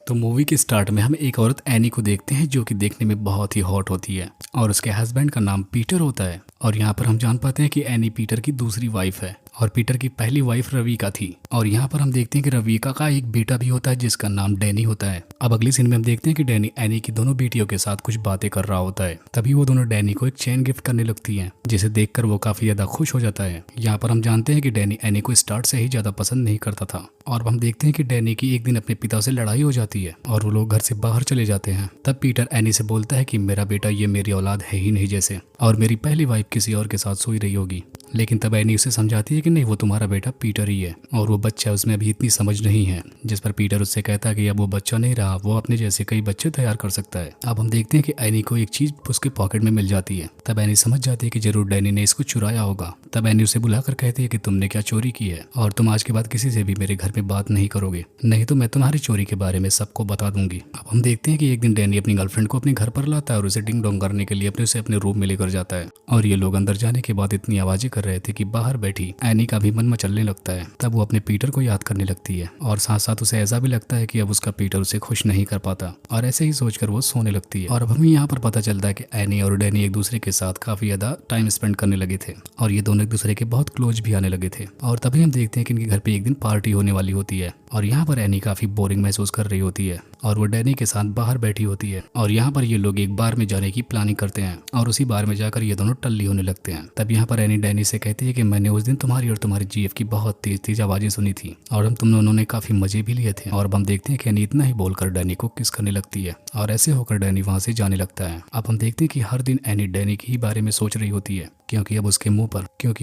तो मूवी के स्टार्ट में हम एक औरत एनी को देखते हैं जो कि देखने में बहुत ही हॉट होती है और उसके हस्बैंड का नाम पीटर होता है। और यहाँ पर हम जान पाते हैं कि एनी पीटर की दूसरी वाइफ है और पीटर की पहली वाइफ रविका थी। और यहाँ पर हम देखते हैं कि रविका का एक बेटा भी होता है जिसका नाम डैनी होता है। अब अगली सीन में हम देखते हैं कि डैनी एनी की दोनों बेटियों के साथ कुछ बातें कर रहा होता है। तभी वो दोनों डैनी को एक चेन गिफ्ट करने लगती हैं जिसे देखकर वो काफी ज्यादा खुश हो जाता है। यहाँ पर हम जानते हैं कि डैनी एनी को स्टार्ट से ही ज्यादा पसंद नहीं करता था और हम देखते हैं कि डैनी की एक दिन अपने पिता से लड़ाई हो जाती है और वो लोग घर से बाहर चले जाते हैं। तब पीटर एनी से बोलता है कि मेरा बेटा ये मेरी औलाद है ही नहीं जैसे, और मेरी पहली वाइफ किसी और के साथ सोई रही होगी। लेकिन तब एनी उसे समझाती है कि नहीं, वो तुम्हारा बेटा पीटर ही है और वो बच्चा उसमें अभी इतनी समझ नहीं है। जिस पर पीटर उससे कहता है कि अब वो बच्चा नहीं रहा, वो अपने जैसे कई बच्चे तैयार कर सकता है। अब हम देखते हैं कि एनी को एक चीज उसके पॉकेट में मिल जाती है। तब एनी समझ जाती है कि जरूर डैनी ने इसको चुराया होगा। तब एनी उसे बुलाकर कहती है कि तुमने क्या चोरी की है और तुम आज के बाद किसी से भी मेरे घर में बात नहीं करोगे, नहीं तो मैं तुम्हारी चोरी के बारे में सबको बता दूंगी। अब हम देखते हैं कि एक दिन डैनी अपनी गर्लफ्रेंड को अपने घर पर लाता है और उसे डिंग डोंग करने के लिए अपने रूम में लेकर जाता है। और ये लोग अंदर जाने के बाद इतनी आवाजें कर रहे थे कि बाहर बैठी एनी का भी मन मचलने लगता है। तब वो अपने पीटर को याद करने लगती है और साथ साथ उसे ऐसा भी लगता है कि अब उसका पीटर उसे खुश नहीं कर पाता और ऐसे ही सोचकर वो सोने लगती है। और अब हमें यहाँ पर पता चलता है कि एनी और डैनी एक दूसरे के साथ काफी ज्यादा टाइम स्पेंड करने लगे थे और ये दोनों एक दूसरे के बहुत क्लोज भी आने लगे थे। और तभी हम देखते हैं कि इनके घर पे एक दिन पार्टी होने वाली होती है और यहाँ पर एनी काफी बोरिंग महसूस कर रही होती है और वो डैनी के साथ बाहर बैठी होती है। और यहाँ पर ये लोग एक बार में जाने की प्लानिंग करते हैं और उसी बार में जाकर ये दोनों टल्ली होने लगते हैं। तब यहाँ पर एनी डैनी से कहती है कि मैंने उस दिन तुम्हारी और तुम्हारी जीएफ की बहुत तेज तेज आवाजें सुनी थी और तुम दोनों ने काफी मजे भी लिए थे। और हम देखते हैं कि एनी इतना ही बोलकर डैनी को किस करने लगती है और ऐसे होकर डैनी वहां से जाने लगता है। अब हम देखते हैं कि हर दिन एनी डैनी के ही बारे में सोच रही होती है क्योंकि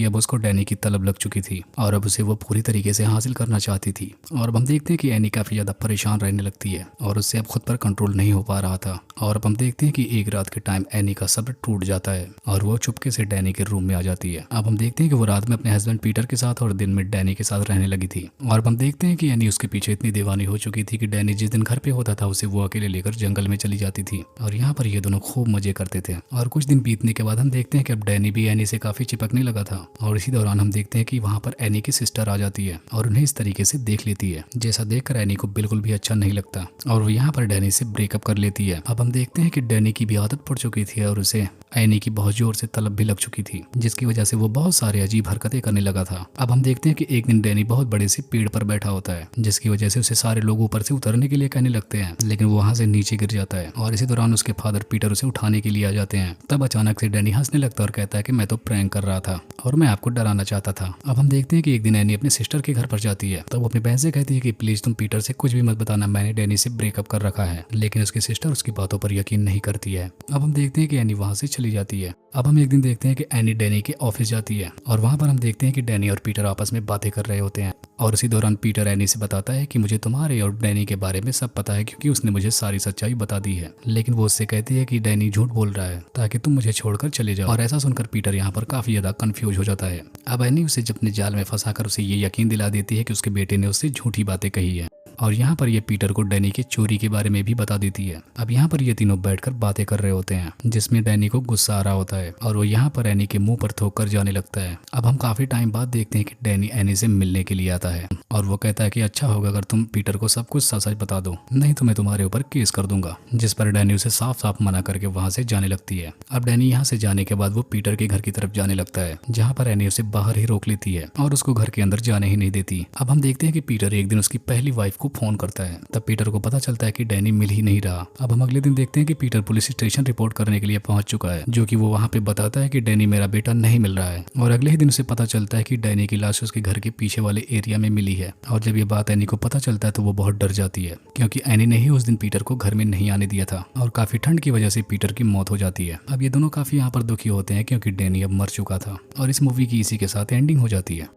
अब उसको डैनी की तलब लग चुकी थी और अब उसे वो पूरी तरीके से हासिल करना चाहती थी। और अब हम देखते हैं कि एनी काफी ज्यादा परेशान रहने लगती है और उससे अब खुद पर कंट्रोल नहीं हो पा रहा था। और अब हम देखते हैं कि एक रात के टाइम एनी का सब्र टूट जाता है और वो चुपके से डैनी के रूम में आ जाती है। अब हम देखते हैं कि वो रात में अपने हस्बैंड पीटर के साथ और दिन में डैनी के साथ रहने लगी थी। और अब हम देखते हैं कि एनी उसके पीछे इतनी दीवानी हो चुकी थी कि डैनी जिस दिन घर पे होता था उसे वो अकेले लेकर जंगल में चली जाती थी और यहाँ पर ये दोनों खूब मजे करते थे। और कुछ दिन बीतने के बाद हम देखते हैं कि अब डैनी भी एनी से काफी चिपकने लगा था और इसी दौरान हम देखते हैं कि वहाँ पर एनी की सिस्टर आ जाती है और उन्हें इस तरीके से देख लेती है जैसा देखकर एनी को बिल्कुल भी अच्छा नहीं लगता और वो यहाँ पर डैनी से ब्रेकअप कर लेती है। अब हम देखते हैं कि डैनी की भी आदत पड़ चुकी थी और उसे एनी की बहुत जोर से तलब भी लग चुकी थी जिसकी वजह से वो बहुत सारे अजीब हरकतें करने लगा था। अब हम देखते हैं कि एक दिन डैनी बहुत बड़े से पेड़ पर बैठा होता है जिसकी वजह से उसे सारे लोग ऊपर से उतरने के लिए कहने लगते हैं, लेकिन वो वहां से नीचे गिर जाता है और इसी दौरान उसके फादर पीटर उसे उठाने के लिए आ जाते हैं। तब अचानक से डैनी हंसने लगता है और कहता है कि मैं तो प्रैंक कर रहा था और मैं आपको डराना चाहता था। अब हम देखते हैं कि एक दिन एनी अपने सिस्टर के घर पर जाती है तो वो अपनी बहन से कहती है कि प्लीज तुम पीटर से कुछ भी मत बताना, मैंने डैनी से ब्रेकअप कर रखा है। लेकिन उसकी सिस्टर उसकी बातों पर यकीन नहीं करती है। अब हम देखते हैं कि एनी वहां से चली जाती है। अब हम एक दिन देखते हैं कि एनी डैनी के ऑफिस जाती है और वहां पर हम देखते हैं कि डैनी और पीटर आपस में बातें कर रहे होते हैं और उसी दौरान पीटर एनी से बताता है कि मुझे तुम्हारे और डैनी के बारे में सब पता है क्योंकि उसने मुझे सारी सच्चाई बता दी है। लेकिन वो उससे कहती है कि डैनी झूठ बोल रहा है ताकि तुम मुझे छोड़कर चले जाओ। और ऐसा सुनकर पीटर यहाँ पर काफी ज्यादा कंफ्यूज हो जाता है। अब एनी उसे अपने जाल में फंसाकर उसे ये यकीन दिला देती है कि उसके बेटे ने उससे झूठी बातें कही है और यहाँ पर ये पीटर को डैनी के चोरी के बारे में भी बता देती है। अब यहाँ पर ये तीनों बैठकर बातें कर रहे होते हैं जिसमें डैनी को गुस्सा आ रहा होता है और वो यहाँ पर एनी के मुंह पर थूक कर जाने लगता है। अब हम काफी टाइम बाद देखते हैं कि डैनी एनी से मिलने के लिए आता है और वो कहता है कि अच्छा होगा अगर तुम पीटर को सब कुछ सच बता दो, नहीं तो मैं तुम्हारे ऊपर केस कर दूंगा। जिस पर डैनी उसे साफ साफ मना करके वहां से जाने लगती है। अब डैनी यहाँ से जाने के बाद वो पीटर के घर की तरफ जाने लगता है जहाँ पर एनी उसे बाहर ही रोक लेती है और उसको घर के अंदर जाने ही नहीं देती। अब हम देखते हैं कि पीटर एक दिन उसकी पहली वाइफ को फोन करता है। तब पीटर को पता चलता है कि डैनी मिल ही नहीं रहा। अब हम अगले दिन देखते हैं कि पीटर पुलिस स्टेशन रिपोर्ट करने के लिए पहुंच चुका है, जो कि वो वहां पे बताता है कि डैनी मेरा बेटा नहीं मिल रहा है। और अगले ही दिन उसे पता चलता है कि डैनी की लाश उसके घर के पीछे वाले एरिया में मिली है। और जब ये बात एनी को पता चलता है तो वो बहुत डर जाती है क्योंकि एनी ने ही उस दिन पीटर को घर में नहीं आने दिया था और काफी ठंड की वजह से पीटर की मौत हो जाती है। अब ये दोनों काफी यहाँ पर दुखी होते हैं क्योंकि डैनी अब मर चुका था और इस मूवी की इसी के साथ एंडिंग हो जाती है।